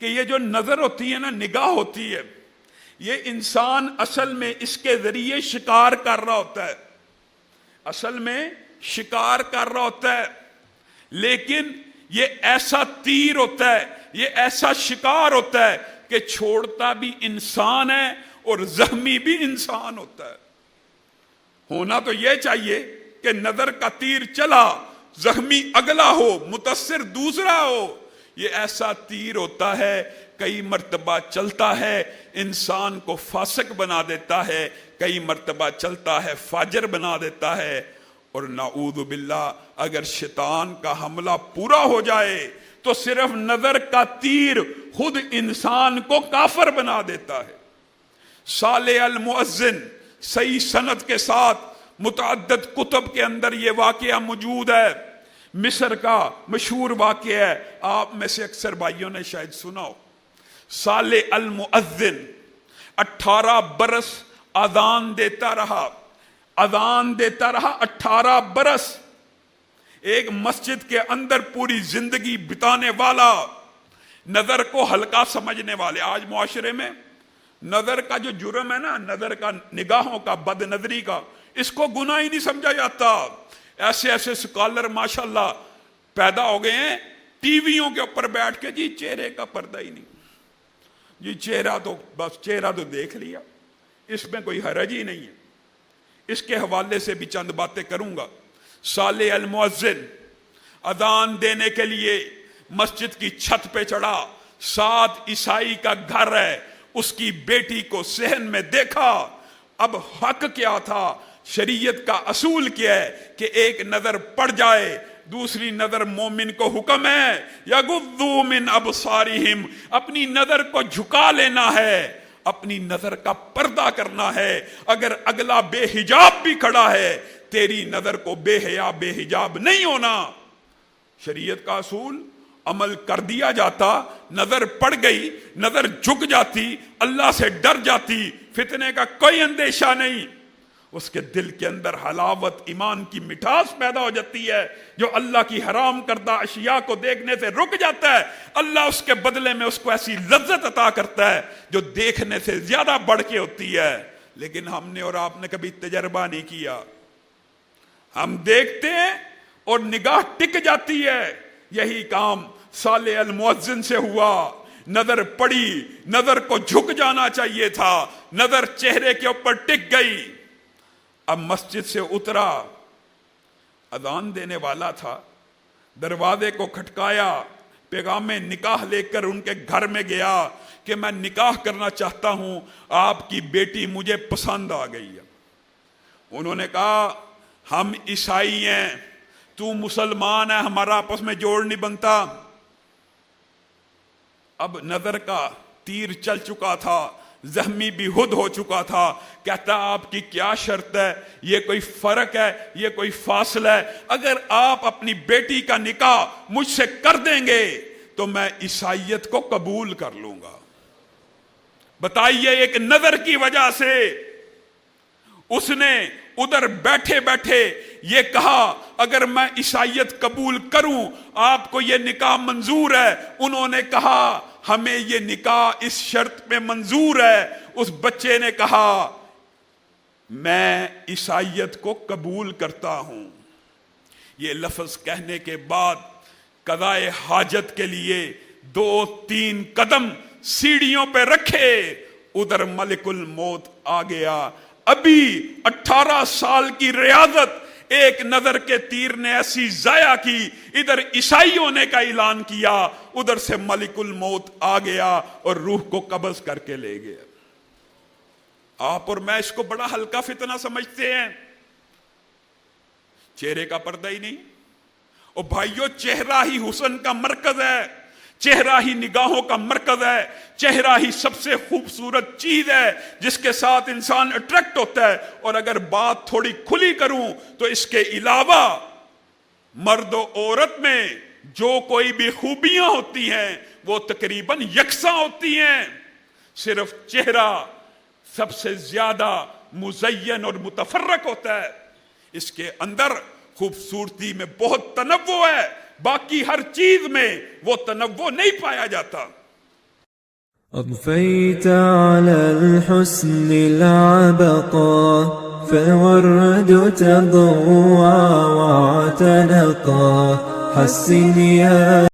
کہ یہ جو نظر ہوتی ہے نا، نگاہ ہوتی ہے، یہ انسان اصل میں اس کے ذریعے شکار کر رہا ہوتا ہے، اصل میں شکار کر رہا ہوتا ہے، لیکن یہ ایسا تیر ہوتا ہے، یہ ایسا شکار ہوتا ہے کہ چھوڑتا بھی انسان ہے اور زخمی بھی انسان ہوتا ہے۔ ہونا تو یہ چاہیے کہ نظر کا تیر چلا، زخمی اگلا ہو، متاثر دوسرا ہو۔ یہ ایسا تیر ہوتا ہے، کئی مرتبہ چلتا ہے انسان کو فاسق بنا دیتا ہے، کئی مرتبہ چلتا ہے فاجر بنا دیتا ہے، اور نعوذ باللہ اگر شیطان کا حملہ پورا ہو جائے تو صرف نظر کا تیر خود انسان کو کافر بنا دیتا ہے۔ صالح المؤذن صحیح سند کے ساتھ متعدد کتب کے اندر یہ واقعہ موجود ہے، مصر کا مشہور واقعہ ہے، آپ میں سے اکثر بھائیوں نے شاید سنا ہو۔ صالح المؤذن 18 برس اذان دیتا رہا، 18 برس، ایک مسجد کے اندر پوری زندگی بتانے والا، نظر کو ہلکا سمجھنے والے۔ آج معاشرے میں نظر کا جو جرم ہے نا، نظر کا، نگاہوں کا، بد نظری کا، اس کو گناہ ہی نہیں سمجھا جاتا۔ ایسے ایسے سکالر ماشاءاللہ پیدا ہو گئے ہیں، ٹی ویوں کے اوپر بیٹھ کے جی چہرے کا پردہ ہی نہیں، جی چہرہ تو بس چہرہ تو دیکھ لیا، اس میں کوئی حرج ہی نہیں ہے۔ اس کے حوالے سے بھی چند باتیں کروں گا۔ صالح المؤذن اذان دینے کے لیے مسجد کی چھت پہ چڑھا، ساتھ عیسائی کا گھر ہے، اس کی بیٹی کو صحن میں دیکھا۔ اب حق کیا تھا، شریعت کا اصول کیا ہے کہ ایک نظر پڑ جائے، دوسری نظر مومن کو حکم ہے یغضوا من ابصارہم، اپنی نظر کو جھکا لینا ہے، اپنی نظر کا پردہ کرنا ہے۔ اگر اگلا بے حجاب بھی کھڑا ہے، تیری نظر کو بے حیا بے حجاب نہیں ہونا۔ شریعت کا اصول عمل کر دیا جاتا، نظر پڑ گئی، نظر جھک جاتی، اللہ سے ڈر جاتی، فتنے کا کوئی اندیشہ نہیں، اس کے دل کے اندر حلاوت ایمان کی مٹھاس پیدا ہو جاتی ہے، جو اللہ کی حرام کردہ اشیاء کو دیکھنے سے رک جاتا ہے، اللہ اس کے بدلے میں اس کو ایسی لذت عطا کرتا ہے جو دیکھنے سے زیادہ بڑھ کے ہوتی ہے۔ لیکن ہم نے اور آپ نے کبھی تجربہ نہیں کیا، ہم دیکھتے ہیں اور نگاہ ٹک جاتی ہے۔ یہی کام صالح المؤذن سے ہوا، نظر پڑی، نظر کو جھک جانا چاہیے تھا، نظر چہرے کے اوپر ٹک گئی۔ اب مسجد سے اترا، اذان دینے والا تھا، دروازے کو کھٹکایا، پیغام نکاح لے کر ان کے گھر میں گیا کہ میں نکاح کرنا چاہتا ہوں، آپ کی بیٹی مجھے پسند آ گئی ہے۔ انہوں نے کہا ہم عیسائی ہیں، تو مسلمان ہے، ہمارا آپس میں جوڑ نہیں بنتا۔ اب نظر کا تیر چل چکا تھا، زخمی بھی خود ہو چکا تھا۔ کہتا آپ کی کیا شرط ہے، یہ کوئی فرق ہے، یہ کوئی فاصلہ ہے؟ اگر آپ اپنی بیٹی کا نکاح مجھ سے کر دیں گے تو میں عیسائیت کو قبول کر لوں گا۔ بتائیے، ایک نظر کی وجہ سے اس نے ادھر بیٹھے بیٹھے یہ کہا اگر میں عیسائیت قبول کروں آپ کو یہ نکاح منظور ہے؟ انہوں نے کہا ہمیں یہ نکاح اس شرط پہ منظور ہے۔ اس بچے نے کہا میں عیسائیت کو قبول کرتا ہوں۔ یہ لفظ کہنے کے بعد قضائے حاجت کے لیے 2-3 قدم سیڑھیوں پہ رکھے، ادھر ملک الموت آ گیا۔ ابھی 18 سال کی ریاضت ایک نظر کے تیر نے ایسی ضائع کی، ادھر عیسائی ہونے کا اعلان کیا، ادھر سے ملک الموت آ گیا اور روح کو قبض کر کے لے گیا۔ آپ اور میں اس کو بڑا ہلکا فتنہ سمجھتے ہیں، چہرے کا پردہ ہی نہیں۔ اور بھائیو، چہرہ ہی حسن کا مرکز ہے، چہرہ ہی نگاہوں کا مرکز ہے، چہرہ ہی سب سے خوبصورت چیز ہے جس کے ساتھ انسان اٹریکٹ ہوتا ہے۔ اور اگر بات تھوڑی کھلی کروں تو اس کے علاوہ مرد و عورت میں جو کوئی بھی خوبیاں ہوتی ہیں وہ تقریباً یکساں ہوتی ہیں، صرف چہرہ سب سے زیادہ مزین اور متفرق ہوتا ہے۔ اس کے اندر خوبصورتی میں بہت تنوع ہے، باقی ہر چیز میں وہ تنوع نہیں پایا جاتا۔ أضفيت على الحسن العبقى فالورد تضوى واعتنقى حسن يا